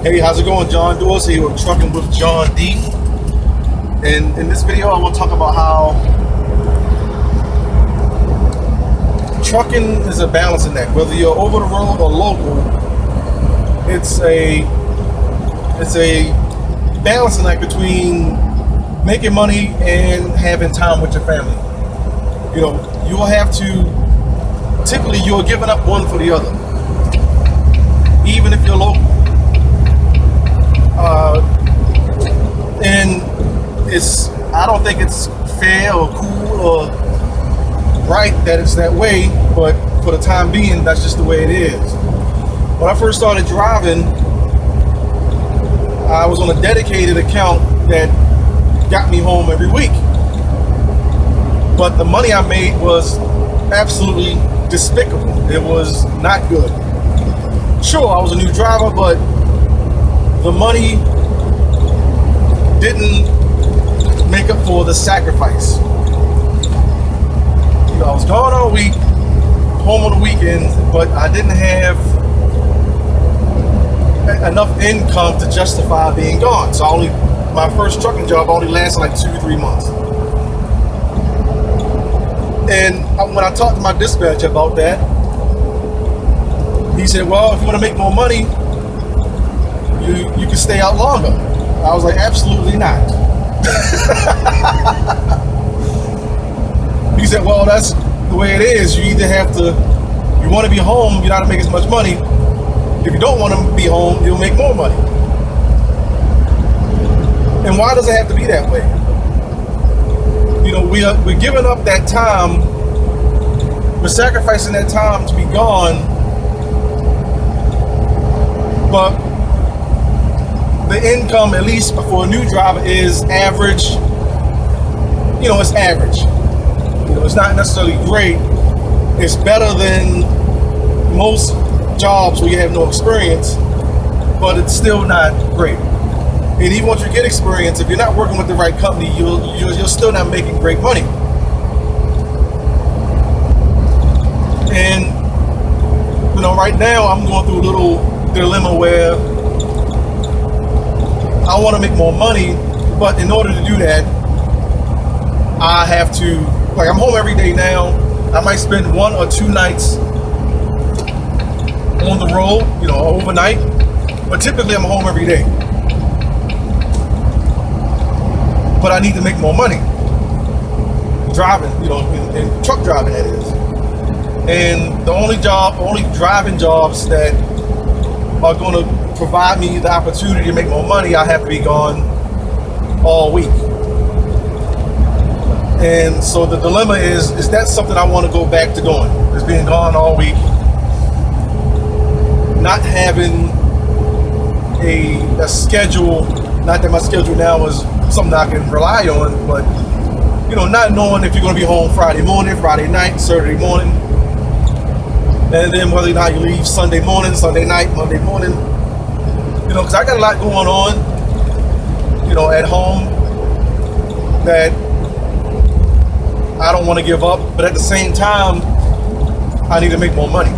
Hey, how's it going? John Dorsey here with Trucking with John D. And in this video, I want to talk about how trucking is a balancing act. Whether you're over the road or local, it's a balancing act between making money and having time with your family. You know, you will have to, typically you're giving up one for the other, even if you're local. And I don't think it's fair or cool or right that it's that way, but for the time being, that's just the way it is. When I first started driving, I was on a dedicated account that got me home every week. But the money I made was absolutely despicable. It was not good. Sure, I was a new driver, but the money didn't make up for the sacrifice. You know, I was gone all week, home on the weekends, but I didn't have enough income to justify being gone. So my first trucking job only lasted like 2-3 months. And when I talked to my dispatcher about that, he said, well, if you want to make more money, you can stay out longer. I was like, absolutely not. He said, well, that's the way it is. You either have to, you want to be home, you're not going to make as much money. If you don't want to be home, you'll make more money. And why does it have to be that way? You know, we're giving up that time, we're sacrificing that time to be gone, but the income, at least for a new driver, is average. You know, it's average. You know, it's not necessarily great. It's better than most jobs where you have no experience, but it's still not great. And even once you get experience, if you're not working with the right company, you're still not making great money. And you know, right now I'm going through a little dilemma where I want to make more money, but in order to do that, I have to, like, I'm home every day now. I might spend 1 or 2 nights on the road, you know, overnight, but typically I'm home every day. But I need to make more money driving, you know, in truck driving, that is. And the only driving jobs that are going to provide me the opportunity to make more money, I have to be gone all week. And so the dilemma is that something I want to go back to doing? Is being gone all week, not having a schedule. Not that my schedule now is something I can rely on, but you know, not knowing if you're going to be home Friday morning, Friday night, Saturday morning, and then whether or not you leave Sunday morning, Sunday night, Monday morning. You know, because I got a lot going on, you know, at home that I don't want to give up, but at the same time, I need to make more money.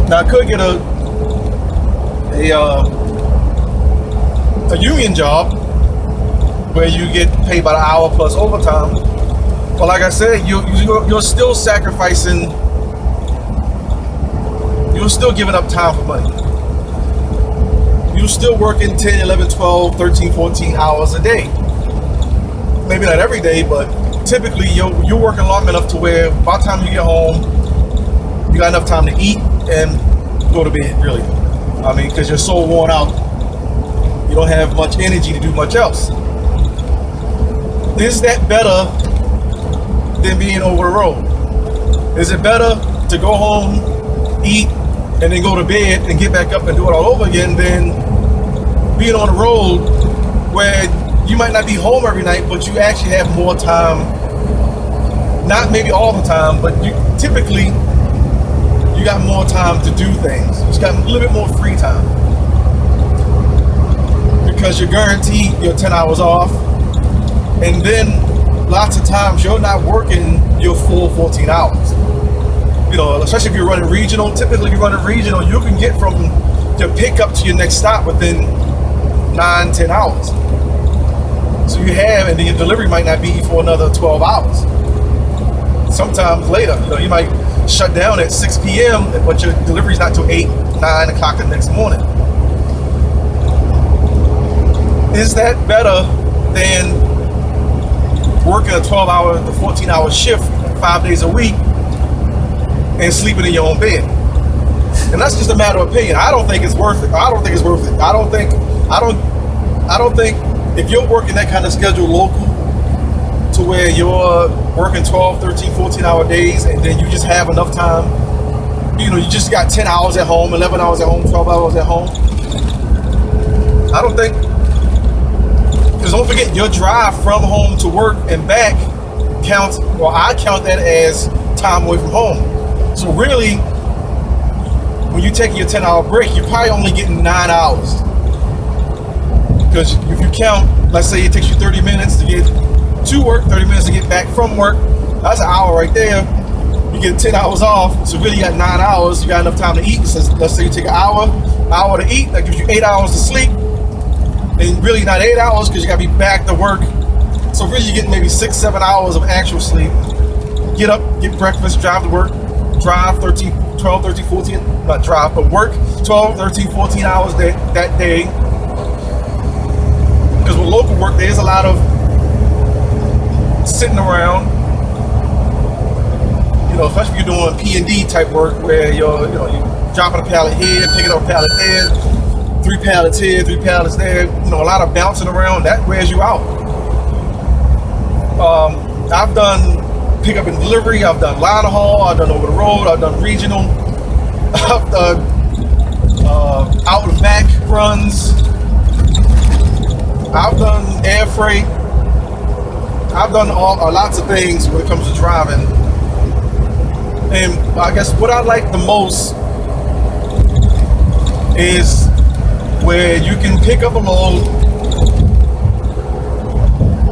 Now, I could get a union job where you get paid by the hour plus overtime, but like I said, you're still sacrificing. You're still giving up time for money. You're still working 10, 11, 12, 13, 14 hours a day. Maybe not every day, but typically you're working long enough to where by the time you get home, you got enough time to eat and go to bed, really. I mean, because you're so worn out, you don't have much energy to do much else. Is that better than being over the road? Is it better to go home, eat, and then go to bed and get back up and do it all over again than being on the road where you might not be home every night, but you actually have more time? Not maybe all the time, but you got more time to do things. You just got a little bit more free time because you're guaranteed your 10 hours off, and then lots of times you're not working your full 14 hours. You know, especially if you're running regional. Typically, if you're running regional, you can get from your pickup to your next stop within 9-10 hours. So you have, and then your delivery might not be for another 12 hours. Sometimes later, you might shut down at 6 p.m., but your delivery's not till 8-9 o'clock the next morning. Is that better than working a 12-hour to 14-hour shift 5 days a week and sleeping in your own bed? And that's just a matter of opinion. I don't think it's worth it. I don't think if you're working that kind of schedule local to where you're working 12, 13, 14-hour days, and then you just have enough time, you just got 10 hours at home, 11 hours at home, 12 hours at home. I don't think, because don't forget, your drive from home to work and back counts, well, I count that as time away from home. So really, when you're taking your 10-hour break, you're probably only getting 9 hours. Because if you count, let's say it takes you 30 minutes to get to work, 30 minutes to get back from work, that's an hour right there. You get 10 hours off, so really you got 9 hours. You got enough time to eat. So let's say you take an hour to eat, that gives you 8 hours to sleep. And really not 8 hours because you got to be back to work. So really you get maybe 6-7 hours of actual sleep. Get up, get breakfast, drive to work, drive 12, 13, 14, not drive, but work 12, 13, 14 hours that day. Because with local work, there's a lot of sitting around, especially if you're doing P&D type work where you're dropping a pallet here, picking up a pallet there, 3 pallets here, 3 pallets there, a lot of bouncing around, that wears you out. I've done pickup and delivery, I've done line haul, I've done over the road, I've done regional, I've done out and back runs, I've done air freight, I've done lots of things when it comes to driving. And I guess what I like the most is where you can pick up a load,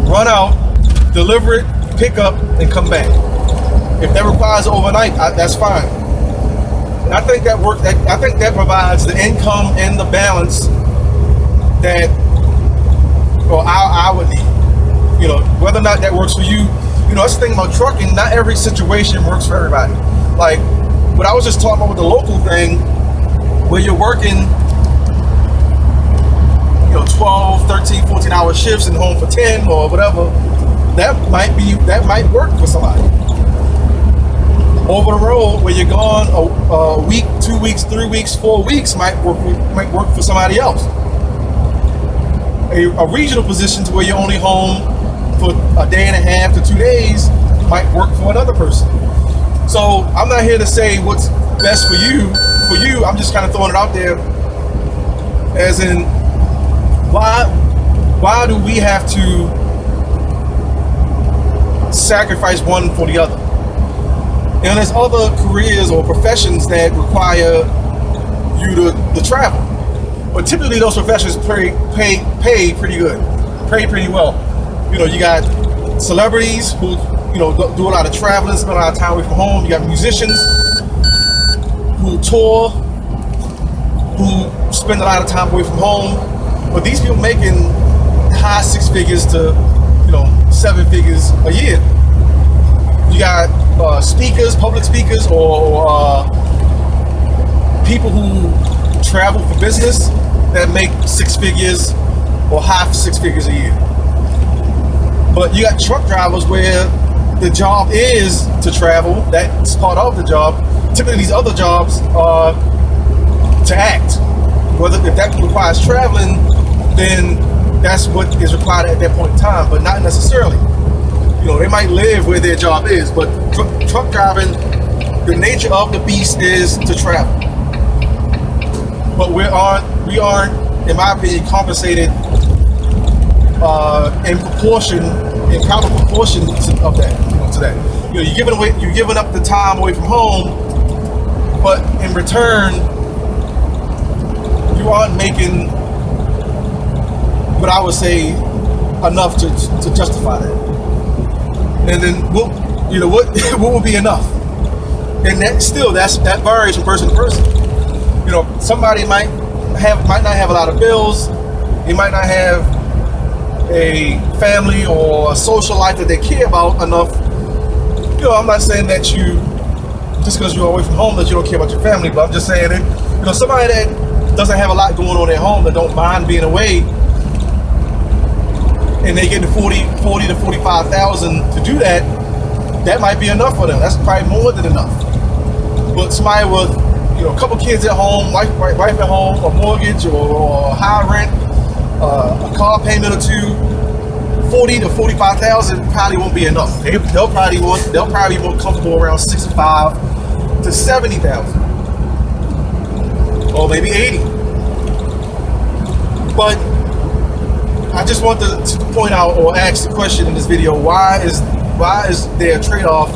run out, deliver it, pick up, and come back. If that requires overnight, that's fine. And I think that provides the income and the balance that I would need. Whether or not that works for you, that's the thing about trucking. Not every situation works for everybody. Like what I was just talking about with the local thing, where you're working 12, 13, 14-hour shifts and home for 10 or whatever, that might work for somebody. Over the road, where you're gone a week, 2 weeks, 3 weeks, 4 weeks, might work for somebody else. A regional position to where you're only home for a day and a half to 2 days might work for another person. So I'm not here to say what's best for you. I'm just kind of throwing it out there, as in, why do we have to sacrifice one for the other? And there's other careers or professions that require you to travel. But typically those professions pay pretty good, pay pretty well. You got celebrities who, do a lot of traveling, spend a lot of time away from home. You got musicians who tour, who spend a lot of time away from home. But these people making high 6 figures to, 7 figures a year. You got speakers, public speakers, or people who travel for business that make 6 figures or half 6 figures a year. But you got truck drivers where the job is to travel. That's part of the job. Typically, these other jobs are to act. If that requires traveling, then that's what is required at that point in time, but not necessarily. They might live where their job is, but truck driving, the nature of the beast is to travel. But we aren't, in my opinion, compensated in proper proportion of that. To that, you're giving up the time away from home, but in return, you aren't making what I would say enough to justify that. And then what would be enough? And that varies from person to person. Somebody might might not have a lot of bills. They might not have a family or a social life that they care about enough. You know, I'm not saying that you, just because you're away from home, that you don't care about your family, but I'm just saying that, you know, somebody that doesn't have a lot going on at home, that don't mind being away, and they get to 40 to 45,000 to do that, that might be enough for them. That's probably more than enough. But somebody with, you know, a couple kids at home, wife at home, a mortgage or high rent, a car payment or two, 40 to 45,000 probably won't be enough. They'll probably be more comfortable around 65 to 70,000, or maybe 80. But I just want to point out or ask the question in this video: why is there a trade-off?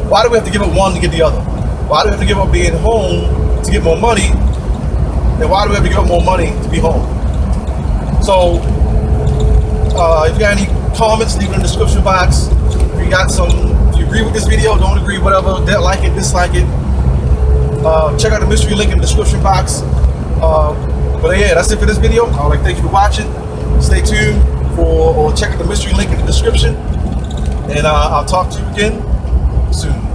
Why do we have to give up one to get the other? Why do we have to give up being home to get more money? And why do we have to give up more money to be home? So, if you got any comments, leave it in the description box. If you agree with this video, don't agree, whatever, like it, dislike it. Check out the mystery link in the description box. But yeah, that's it for this video. I would like to thank you for watching. Stay tuned or check out the mystery link in the description. And I'll talk to you again soon.